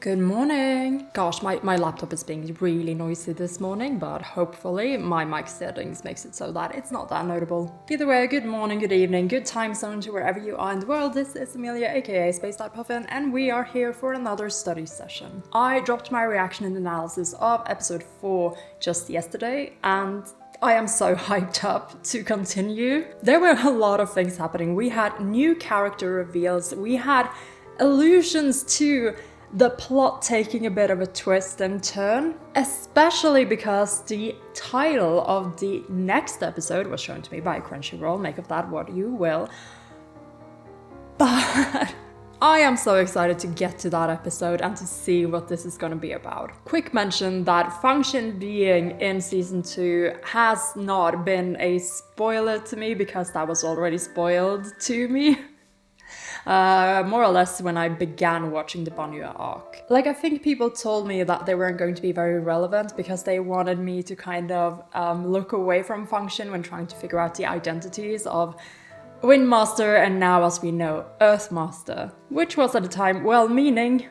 Good morning. Gosh, my laptop is being really noisy this morning, but hopefully my mic settings makes it so that it's not that notable. Either way, good morning, good evening, good time zone to wherever you are in the world. This is Amelia, aka Puffin, and we are here for another study session. I dropped my reaction and analysis of episode 4 just yesterday, and I am so hyped up to continue. There were a lot of things happening. We had new character reveals, we had allusions to the plot taking a bit of a twist and turn, especially because the title of the next episode was shown to me by Crunchyroll, make of that what you will. But I am so excited to get to that episode and to see what this is going to be about. Quick mention that Function being in season 2 has not been a spoiler to me because that was already spoiled to me. More or less when I began watching the Banyu arc. Like, I think people told me that they weren't going to be very relevant because they wanted me to kind of look away from Function when trying to figure out the identities of Windmaster and now, as we know, Earthmaster, which was at the time well-meaning,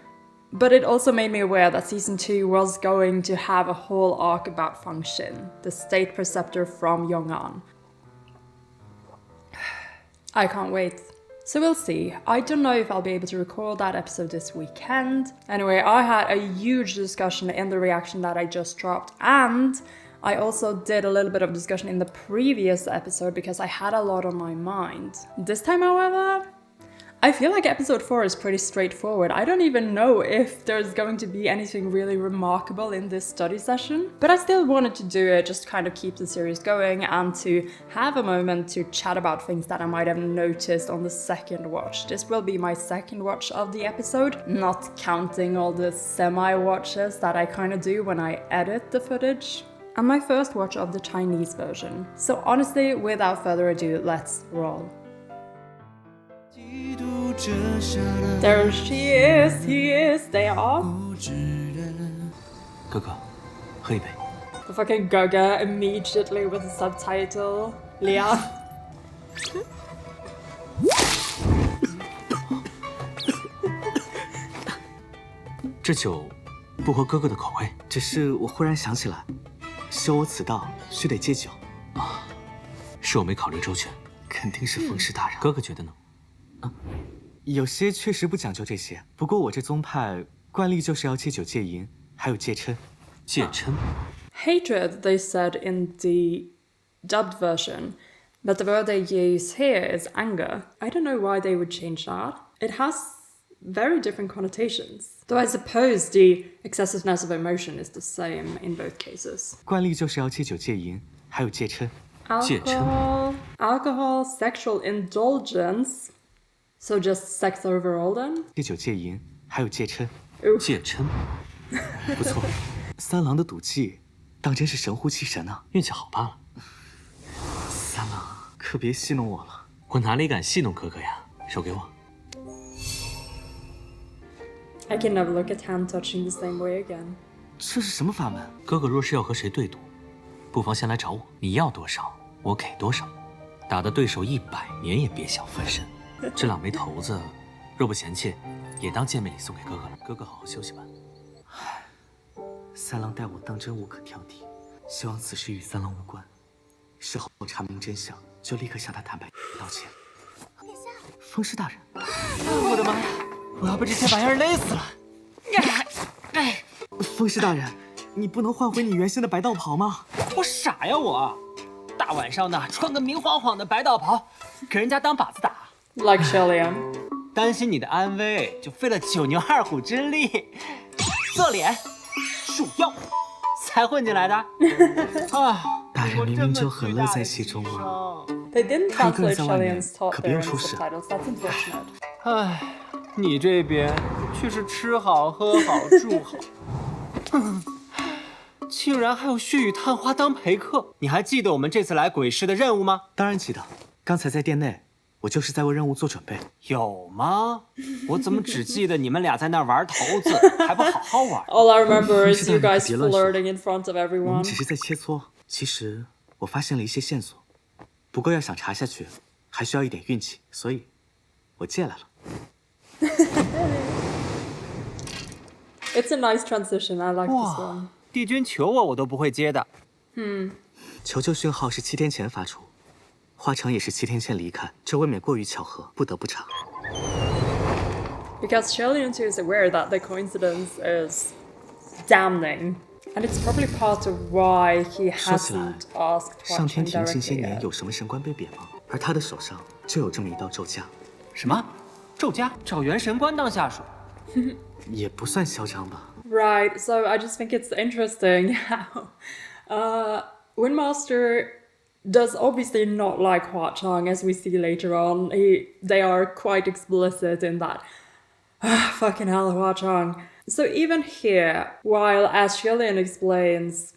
but it also made me aware that season 2 was going to have a whole arc about Function, the state preceptor from Yong'an. I can't wait. So we'll see. I don't know if I'll be able to record that episode this weekend. Anyway, I had a huge discussion in the reaction that I just dropped, and I also did a little bit of discussion in the previous episode because I had a lot on my mind. This time, however, I feel like episode 4 is pretty straightforward. I don't even know if there's going to be anything really remarkable in this study session, but I still wanted to do it just to kind of keep the series going and to have a moment to chat about things that I might have noticed on the second watch. This will be my second watch of the episode, not counting all the semi-watches that I kind of do when I edit the footage, and my first watch of the Chinese version. So honestly, without further ado, let's roll. There she is, he is, they are. 哥哥，喝一杯。 The fucking Gaga immediately with the subtitle. Leon. 这酒不合哥哥的口味，只是我忽然想起来，修我此道，须得戒酒。是我没考虑周全。肯定是风师大人。哥哥觉得呢？ 有些确实不讲究这些，不过我这宗派惯例就是要戒酒戒淫，还有戒嗔。戒嗔。Hatred, they said in the dubbed version, but the word they use here is anger. I don't know why they would change that. It has very different connotations. Though I suppose the excessiveness of emotion is the same in both cases. 惯例就是要戒酒戒淫，还有戒嗔。戒嗔。 Alcohol, sexual indulgence. So just sex overall then? 戒酒戒淫，还有戒嗔。戒嗔。不错。三郎的赌技，当真是神乎其神啊！运气好罢了。三郎，可别戏弄我了。我哪里敢戏弄哥哥呀？手给我。 I can never look at hand touching the same way again. 这是什么法门？哥哥若是要和谁对赌，不妨先来找我。你要多少，我给多少。打得对手100年也别想翻身。这2枚头子，若不嫌弃，也当见面礼送给哥哥了。哥哥好好休息吧。三郎待我当真无可挑剔，希望此事与三郎无关。事后查明真相，就立刻向他坦白道歉。风师大人，我的妈呀！我要被这些玩意儿勒死了！风师大人，你不能换回你原先的白道袍吗？我傻呀我！大晚上的穿个明晃晃的白道袍，给人家当靶子打。 Like Shillian. 担心你的安危，就费了9牛2虎之力，做脸、束腰，才混进来的。大人明明就很乐在其中啊！ They didn't 他一个 translate 人在外面， Shillian's 可别 there 又 in 出事。 subtitles. That's unfortunate. 唉，你这边却是吃好喝好住好，竟然还有血雨探花当陪客。你还记得我们这次来鬼市的任务吗？当然记得，刚才在店内，我就是在为任务做准备。有吗？我怎么只记得你们俩在那玩骰子，还不好好玩？ All I remember is you 大人 guys 别乱说。 flirting in front of 我们 everyone. 只是在切磋。其实我发现了一些线索，不过要想查下去，还需要一点运气，所以，我借来了。It's a nice transition. I like this 哇 one.，帝君求我都不会接的。求救讯号是7天前发出，华城也是7天前离开，这未免过于巧合，不得不查。 Because Shillian too is aware that the coincidence is damning. And it's probably part of why he 说起来 hasn't asked 上天 Huacheng 庭近些 directly 年 yet. 有什么神官被贬吗？而他的手上就有这么一道咒架，什么？咒家找元神官当下属？也不算嚣张吧。 Right, so I just think it's interesting how Windmaster does obviously not like Huacheng, as we see later on. They are quite explicit in that. Fucking hell, Huacheng. So even here, while as Shillian explains,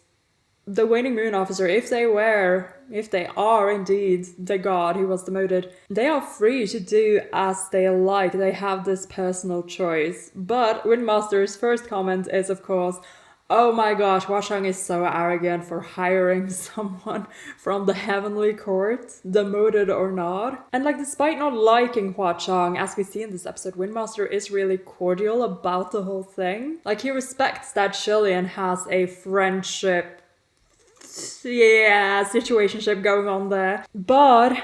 the Waning Moon officer, if they are indeed the god who was demoted, they are free to do as they like. They have this personal choice. But Windmaster's first comment is, of course, oh my gosh, Huacheng is so arrogant for hiring someone from the heavenly court, demoted or not. And like, despite not liking Huacheng, as we see in this episode, Windmaster is really cordial about the whole thing. Like, he respects that Shillian has a friendship, situationship going on there. But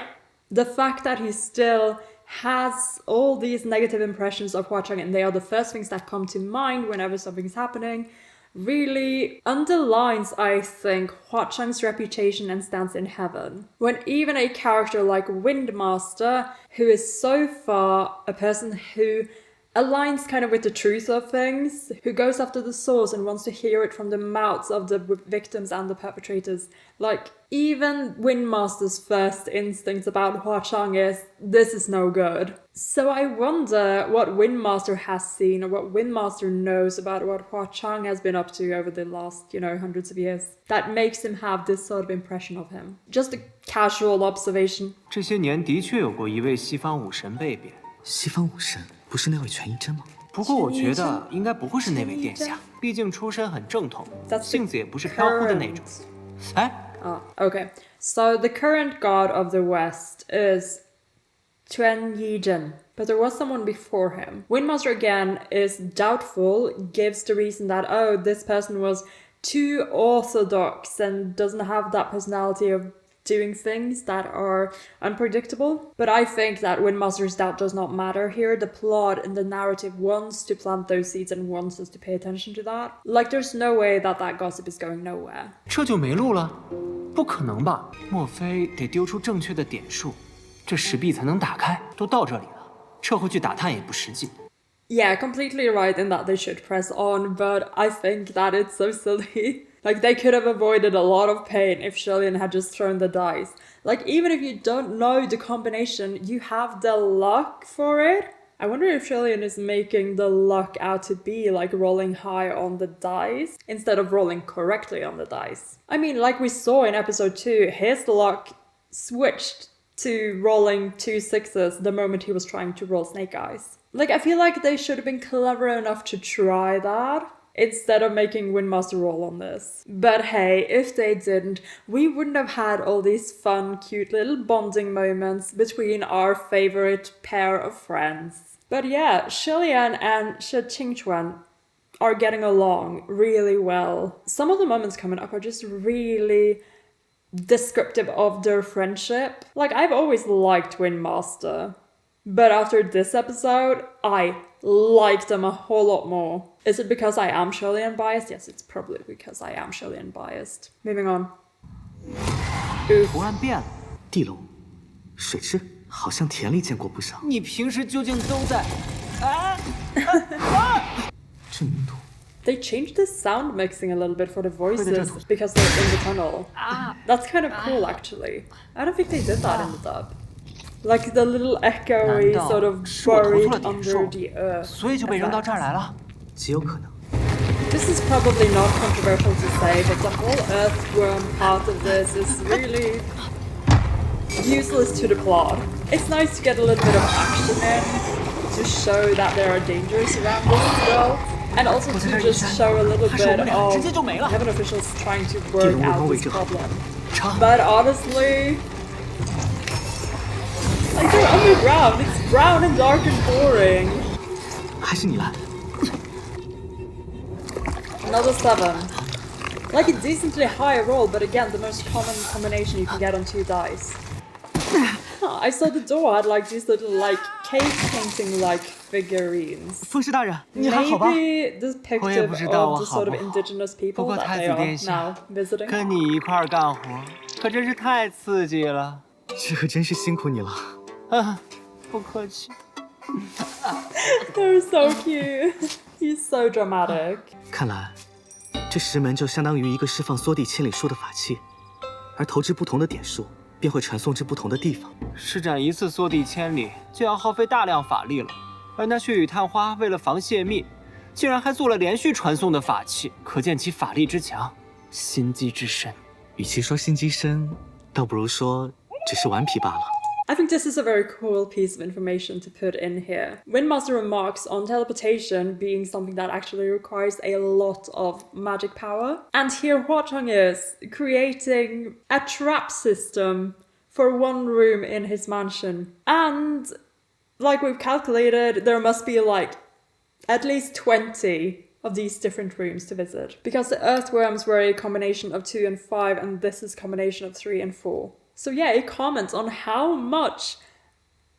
the fact that he still has all these negative impressions of Huacheng, and they are the first things that come to mind whenever something's happening, really underlines, I think, Huacheng's reputation and stance in heaven. When even a character like Windmaster, who is so far a person who aligns kind of with the truth of things, who goes after the source and wants to hear it from the mouths of the victims and the perpetrators, like, even Windmaster's first instincts about Huacheng is, this is no good. So I wonder what Windmaster has seen, or what Windmaster knows about what Huacheng has been up to over the last, hundreds of years, that makes him have this sort of impression of him. Just a casual observation. 这些年的确有过一位西方武神被贬，西方武神不是那位全一真吗？不过我觉得应该不会是那位殿下，毕竟出身很正统，性子也不是飘忽的那种。哎。 Okay. So the current god of the West is Tuan Yijin, but there was someone before him. Windmaster again is doubtful, gives the reason that, oh, this person was too orthodox and doesn't have that personality of doing things that are unpredictable. But I think that Windmaster's doubt does not matter here. The plot and the narrative wants to plant those seeds and wants us to pay attention to that. Like, there's no way that gossip is going nowhere. 这就没路了？不可能吧？莫非得丢出正确的点数，这石壁才能打开？都到这里了，撤回去打探也不实际。 Yeah, completely right in that they should press on, but I think that it's so silly. Like, they could have avoided a lot of pain if Shillian had just thrown the dice. Like, even if you don't know the combination, you have the luck for it. I wonder if Shillian is making the luck out to be like rolling high on the dice instead of rolling correctly on the dice. I mean, like we saw in episode 2, his luck switched to rolling 2 6s the moment he was trying to roll snake eyes. Like, I feel like they should have been clever enough to try that instead of making Windmaster roll on this. But hey, if they didn't, we wouldn't have had all these fun, cute little bonding moments between our favorite pair of friends. But yeah, Shillian and Shi Qingquan are getting along really well. Some of the moments coming up are just really descriptive of their friendship. Like, I've always liked Windmaster, but after this episode, I liked them a whole lot more. Is it because I am Shillian biased? Yes, it's probably because I am Shillian biased. Moving on. 图案变了。地龙、水蛭，好像田里见过不少。你平时究竟都在？这泥土。 They changed the sound mixing a little bit for the voices because they're in the tunnel. That's kind of cool, actually. I don't think they did that in the dub. Like the little echoey sort of buried under the earth. 所以就被扔到这儿来了。极有可能。 This is probably not controversial to say, but the whole earthworm part of this is really useless to the plot. It's nice to get a little bit of action in to show that there are dangers around this world, and also to just show a little bit of heaven officials trying to work out this problem. But honestly, like, they're underground. It's brown and dark and boring. 还是你来。another 7. Like a decently high roll, but again, the most common combination you can get on 2 dice. I saw the door had like these little like cave painting like figurines. 风师大人，你还好吧？ Maybe depictive of the sort of indigenous 不 people 过 that 太 they 子 are 殿下 now visiting. 跟你一块儿干活，可真是太刺激了。这可真是辛苦你了。啊，不客气。 They're so cute. He's so dramatic. 看来，这石门就相当于一个释放缩地千里术的法器，而投掷不同的点数，便会传送至不同的地方。施展一次缩地千里，就要耗费大量法力了。而那血雨探花为了防泄密，竟然还做了连续传送的法器，可见其法力之强，心机之深。与其说心机深，倒不如说只是顽皮罢了。 I think this is a very cool piece of information to put in here. Windmaster remarks on teleportation being something that actually requires a lot of magic power. And here Huachang is creating a trap system for one room in his mansion. And like we've calculated, there must be like at least 20 of these different rooms to visit. Because the earthworms were a combination of 2 and 5, and this is a combination of 3 and 4. So yeah, it comments on how much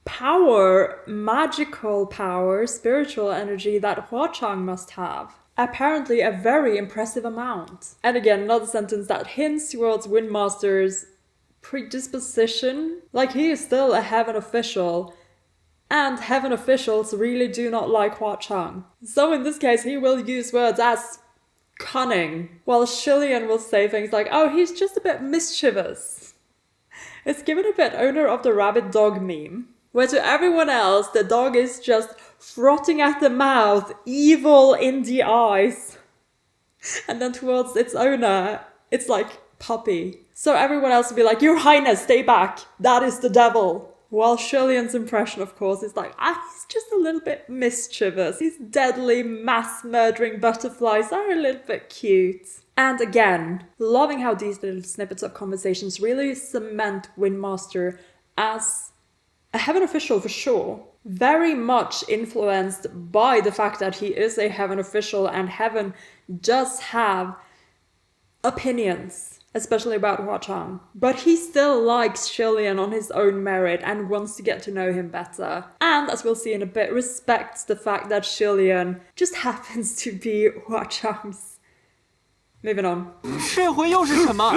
power, magical power, spiritual energy that Huachang must have. Apparently a very impressive amount. And again, another sentence that hints towards Windmaster's predisposition. Like he is still a heaven official, and heaven officials really do not like Huachang. So in this case, he will use words as cunning, while Shillian will say things like, oh, he's just a bit mischievous. It's given a bit owner of the rabbit dog meme, where to everyone else, the dog is just frothing at the mouth, evil in the eyes. And then towards its owner, it's like puppy. So everyone else will be like, Your Highness, stay back. That is the devil. While Shirley's impression, of course, is like, he's just a little bit mischievous. These deadly mass-murdering butterflies are a little bit cute. And again, loving how these little snippets of conversations really cement Windmaster as a heaven official for sure. Very much influenced by the fact that he is a heaven official and heaven does have opinions, especially about Huachang. But he still likes Shillian on his own merit and wants to get to know him better. And as we'll see in a bit, respects the fact that Shillian just happens to be Huachang's. Moving on. 这回又是什么？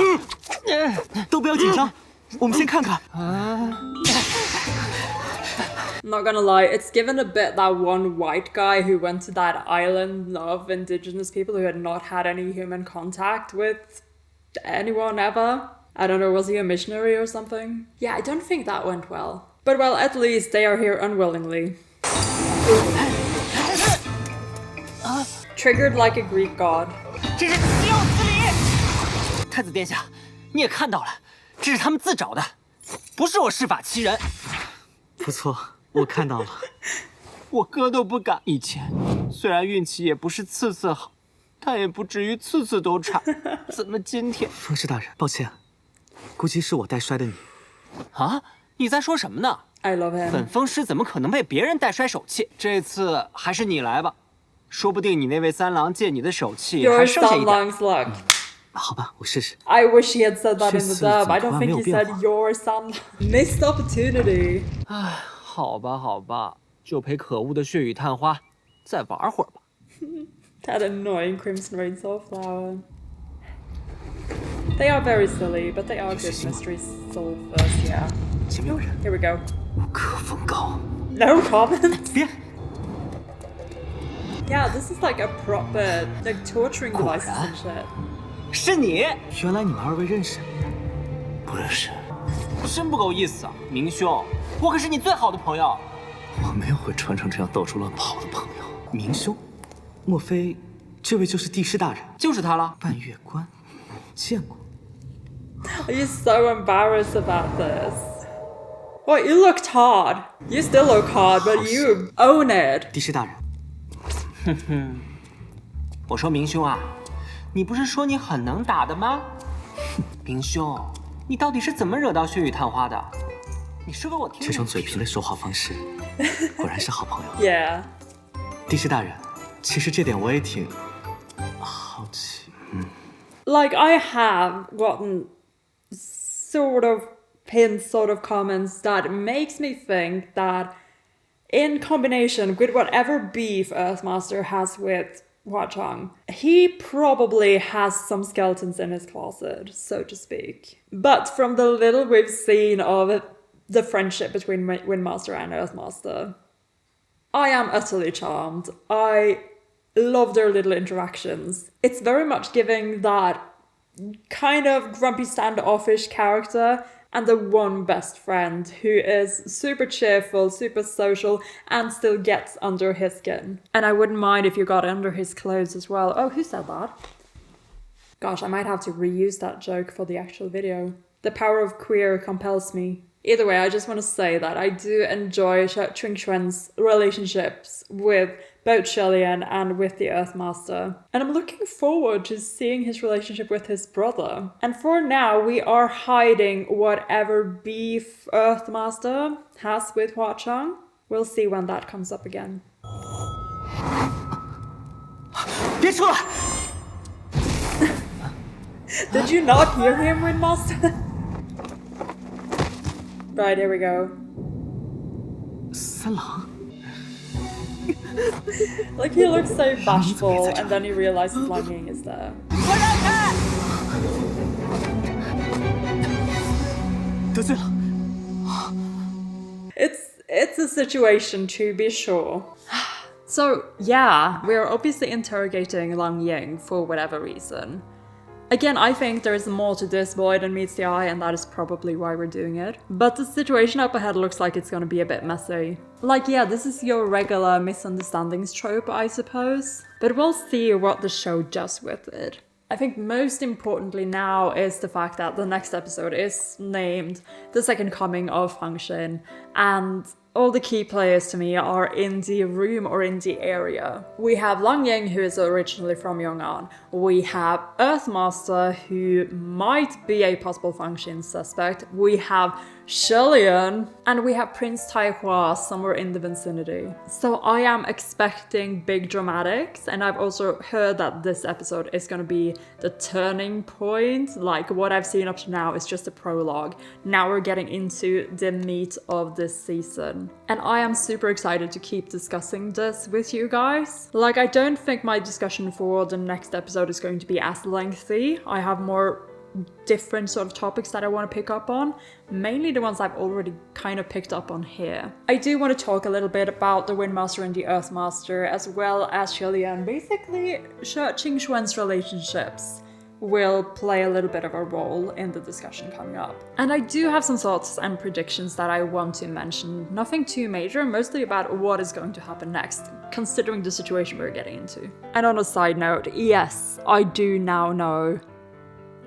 都不要紧张，我们先看看。 Not gonna lie, it's given a bit that one white guy who went to that island of indigenous people who had not had any human contact with anyone ever. I don't know, was he a missionary or something? Yeah, I don't think that went well. But well, at least they are here unwillingly. Triggered like a Greek god. 这是岂有此理！太子殿下，你也看到了，这是他们自找的，不是我施法欺人。不错，我看到了。我哥都不敢。以前虽然运气也不是次次好，但也不至于次次都差。怎么今天？风师大人，抱歉，估计是我带摔的你。啊？你在说什么呢？ I love him. 本风师怎么可能被别人带摔手气？这次还是你来吧。 说不定你那位三郎借你的手气还剩下一点。 Your son luck. 好吧，我试试。 I wish he had said that in the dub. I don't think he said your son. Missed opportunity. 唉，好吧，好吧，就陪可恶的血雨探花再玩会儿吧。That annoying Crimson Rain Soulflower. They are very silly, but they are good mystery solvers, yeah. 前面有人。 Here we go. 无可奉告。 No comment. 别。 Yeah, this is like a proper like torturing devices and shit. 是你？原来你们二位认识？不认识。真不够意思啊，明兄，我可是你最好的朋友。我没有会穿成这样到处乱跑的朋友。明兄，莫非这位就是帝师大人？就是他了。半月关，见过。 Are you so embarrassed about this? Well, you looked hard. You still look hard, but you own it. 帝师大人。 我说明兄啊，你不是说你很能打的吗？明兄，你到底是怎么惹到血雨探花的？你说给我听听。这种嘴贫的说话方式，果然是好朋友。Yeah. 帝师大人，其实这点我也挺……好奇。 Like, I have gotten sort of hints, sort of comments that makes me think that in combination with whatever beef Earthmaster has with Hua Chang, he probably has some skeletons in his closet, so to speak. But from the little we've seen of the friendship between Windmaster and Earthmaster, I am utterly charmed. I love their little interactions. It's very much giving that kind of grumpy standoffish character and the one best friend who is super cheerful, super social, and still gets under his skin. And I wouldn't mind if you got under his clothes as well. Oh, who said that? Gosh, I might have to reuse that joke for the actual video. The power of queer compels me. Either way, I just want to say that I do enjoy Ching Xuan's relationships with both Shilian and with the Earthmaster. And I'm looking forward to seeing his relationship with his brother. And for now, we are hiding whatever beef Earthmaster has with Hua Chang. We'll see when that comes up again. 别出来！ Did you not hear him, Windmaster? Right, here we go. 三郎， Like, he looks so bashful, and then he realizes Lang Ying is there. 得罪了。 It's a situation, to be sure. So, yeah, we're obviously interrogating Lang Ying for whatever reason. Again, I think there is more to this boy than meets the eye, and that is probably why we're doing it. But the situation up ahead looks like it's gonna be a bit messy. Like, yeah, this is your regular misunderstandings trope, I suppose. But we'll see what the show does with it. I think most importantly now is the fact that the next episode is named The Second Coming of Fang Xin, and all the key players to me are in the room or in the area. We have Lang Ying, who is originally from Yong'an. We have Earthmaster, who might be a possible Fang Xin suspect. We have Shilian, and we have Prince Taihua somewhere in the vicinity. So I am expecting big dramatics, and I've also heard that this episode is gonna be the turning point. Like, what I've seen up to now is just a prologue. Now we're getting into the meat of this season. And I am super excited to keep discussing this with you guys. Like, I don't think my discussion for the next episode is going to be as lengthy. I have more different sort of topics that I want to pick up on, mainly the ones I've already kind of picked up on here. I do want to talk a little bit about the Windmaster and the Earthmaster, as well as Shilian. Basically, Ching Xuan's relationships will play a little bit of a role in the discussion coming up. And I do have some thoughts and predictions that I want to mention. Nothing too major, mostly about what is going to happen next, considering the situation we're getting into. And on a side note, yes, I do now know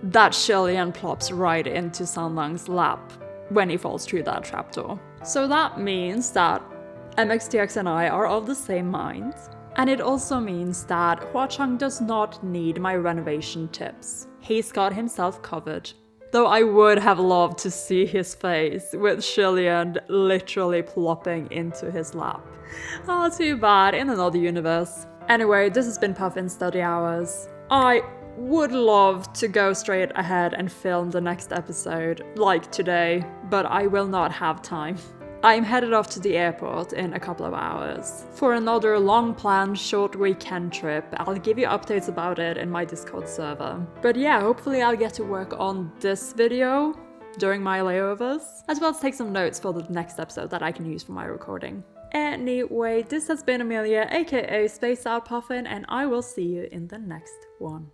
that Shilian plops right into Sanlang's lap when he falls through that trapdoor. So that means that MXTX and I are of the same mind. And it also means that Hua Chang does not need my renovation tips. He's got himself covered. Though I would have loved to see his face with Shilian literally plopping into his lap. Oh, too bad, in another universe. Anyway, this has been Puffin Study Hours. I would love to go straight ahead and film the next episode, like today, but I will not have time. I'm headed off to the airport in a couple of hours for another long-planned short weekend trip. I'll give you updates about it in my Discord server. But yeah, hopefully I'll get to work on this video during my layovers, as well as take some notes for the next episode that I can use for my recording. Anyway, this has been Amelia, aka Spaced Out Puffin, and I will see you in the next one.